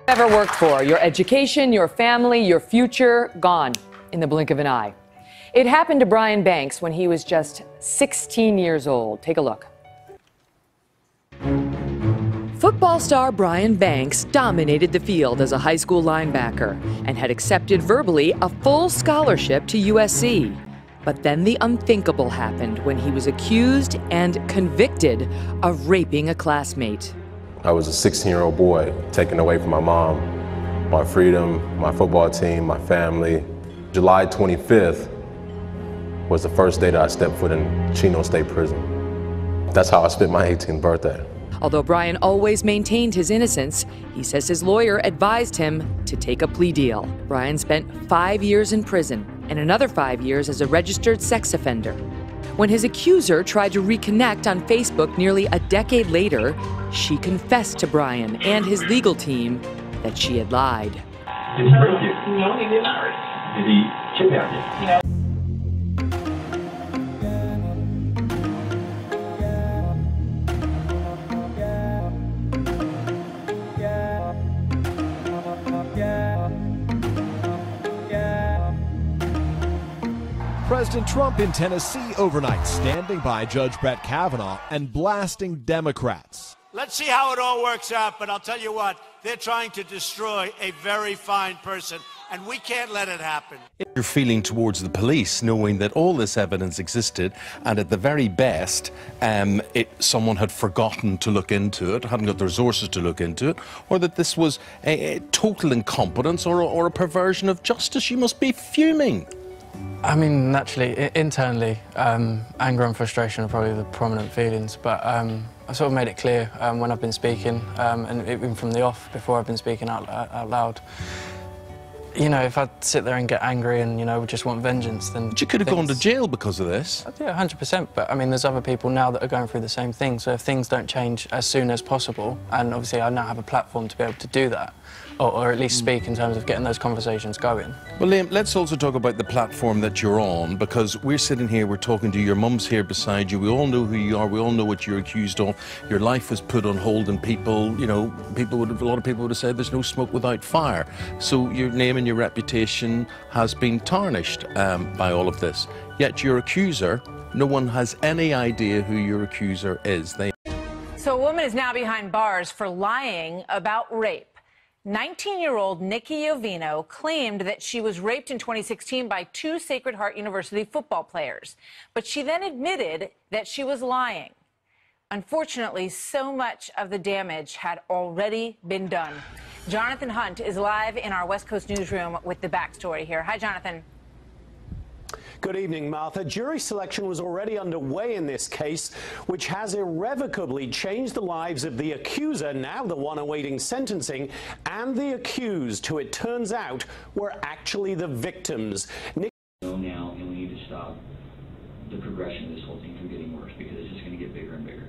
Ever worked for, your education, your family, your future, gone in the blink of an eye. It happened to Brian Banks when he was just 16 years old. Take a look. Football star Brian Banks dominated the field as a high school linebacker and had accepted verbally a full scholarship to USC. But then the unthinkable happened when he was accused and convicted of raping a classmate. I was a 16-year-old boy taken away from my mom, my freedom, my football team, my family. July 25th was the first day that I stepped foot in Chino State Prison. That's how I spent my 18th birthday. Although Brian always maintained his innocence, he says his lawyer advised him to take a plea deal. Brian spent 5 years in prison and another 5 years as a registered sex offender. When his accuser tried to reconnect on Facebook nearly a decade later, she confessed to Brian and his legal team that she had lied. Did he break you? No, he did not. Did he kidnap you? No. President Trump in Tennessee overnight, standing by Judge Brett Kavanaugh and blasting Democrats. Let's see how it all works out, but I'll tell you what, they're trying to destroy a very fine person, and we can't let it happen. Your feeling towards the police, knowing that all this evidence existed, and at the very best, someone had forgotten to look into it, hadn't got the resources to look into it, or that this was a total incompetence or a perversion of justice, you must be fuming. I mean, naturally, internally, anger and frustration are probably the prominent feelings, but I sort of made it clear when I've been speaking, and even from the off, before I've been speaking out loud. You know, if I sit there and get angry and, you know, just want vengeance, then... But you could have gone to jail because of this. Yeah, 100%, but I mean, there's other people now that are going through the same thing, so if things don't change as soon as possible, and obviously I now have a platform to be able to do that, or at least speak in terms of getting those conversations going. Well, Liam, let's also talk about the platform that you're on, because we're sitting here, we're talking to you, your mum's here beside you, we all know who you are, we all know what you're accused of. Your life was put on hold, and people, you know, a lot of people would have said there's no smoke without fire. So your name and your reputation has been tarnished by all of this. Yet your accuser, no one has any idea who your accuser is. So a woman is now behind bars for lying about rape. 19-year-old Nikki Ovino claimed that she was raped in 2016 by two Sacred Heart University football players, but she then admitted that she was lying. Unfortunately, so much of the damage had already been done. Jonathan Hunt is live in our West Coast newsroom with the backstory here. Hi, Jonathan. Good evening, Martha. Jury selection was already underway in this case, which has irrevocably changed the lives of the accuser, now the one awaiting sentencing, and the accused, who it turns out were actually the victims. Now, and we need to stop the progression of this whole thing from getting worse, because it's just going to get bigger and bigger.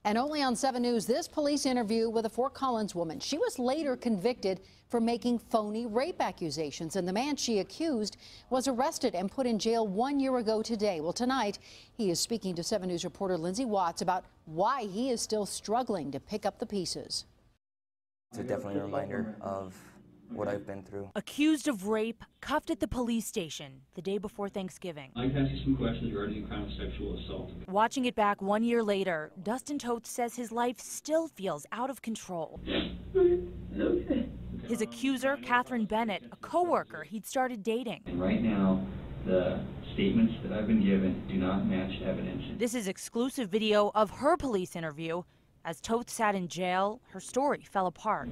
And only on 7 News, this police interview with a Fort Collins woman. She was later convicted for making phony rape accusations, and the man she accused was arrested and put in jail 1 year ago today. Well, tonight, he is speaking to 7 News reporter Lindsay Watts about why he is still struggling to pick up the pieces. It's definitely a reminder of what I've been through. Accused of rape, cuffed at the police station the day before Thanksgiving. I can ask you some questions regarding the crime of sexual assault. Watching it back 1 year later, Dustin Toth says his life still feels out of control. Okay. His accuser, Catherine Bennett, a co-worker he'd started dating. And right now, the statements that I've been given do not match evidence. This is exclusive video of her police interview. As Toth sat in jail, her story fell apart.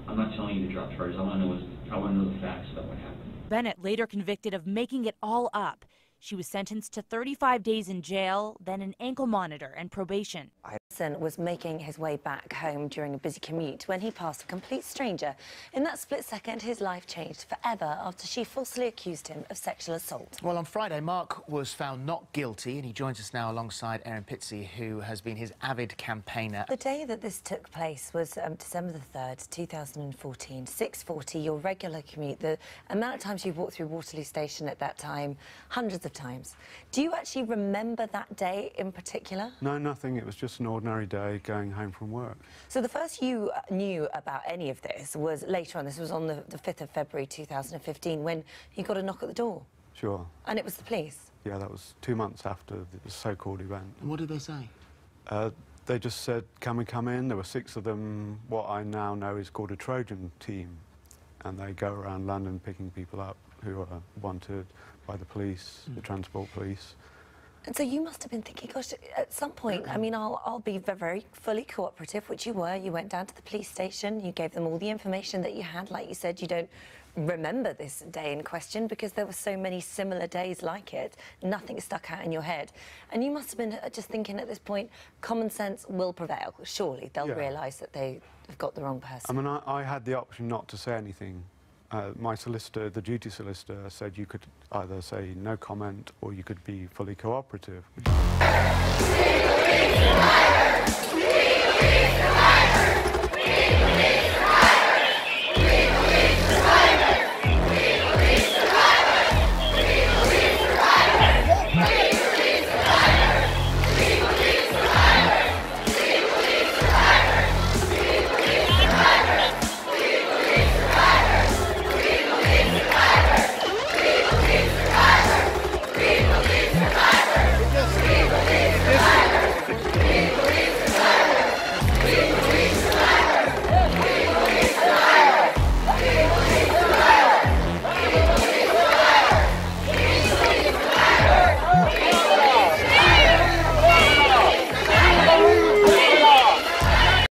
I'm not telling you to drop charges. I want to know the facts about what happened. Bennett later convicted of making it all up. She was sentenced to 35 days in jail, then an ankle monitor and probation. Dustin was making his way back home during a busy commute when he passed a complete stranger. In that split second, his life changed forever after she falsely accused him of sexual assault. Well, on Friday, Mark was found not guilty, and he joins us now alongside Erin Pitsey, who has been his avid campaigner. The day that this took place was December the 3rd, 2014, 6:40, your regular commute. The amount of times you walked through Waterloo Station at that time, hundreds of times. Do you actually remember that day in particular? No, nothing. It was just an ordinary ordinary day going home from work. So the first you knew about any of this was later on. This was on the 5th of February 2015 when you got a knock at the door. Sure. And it was the police? Yeah, that was 2 months after the so-called event. And what did they say? They just said, can we come in? There were 6 of them, what I now know is called a Trojan team. And they go around London picking people up who are wanted by the police, the transport police. And so you must have been thinking, gosh, at some point, I mean, I'll be very fully cooperative, which you were. You went down to the police station, you gave them all the information that you had. Like you said, you don't remember this day in question because there were so many similar days like it. Nothing stuck out in your head. And you must have been just thinking at this point, common sense will prevail. Surely they'll realise that they have got the wrong person. I mean, I had the option not to say anything. My solicitor, the duty solicitor, said you could either say no comment or you could be fully cooperative.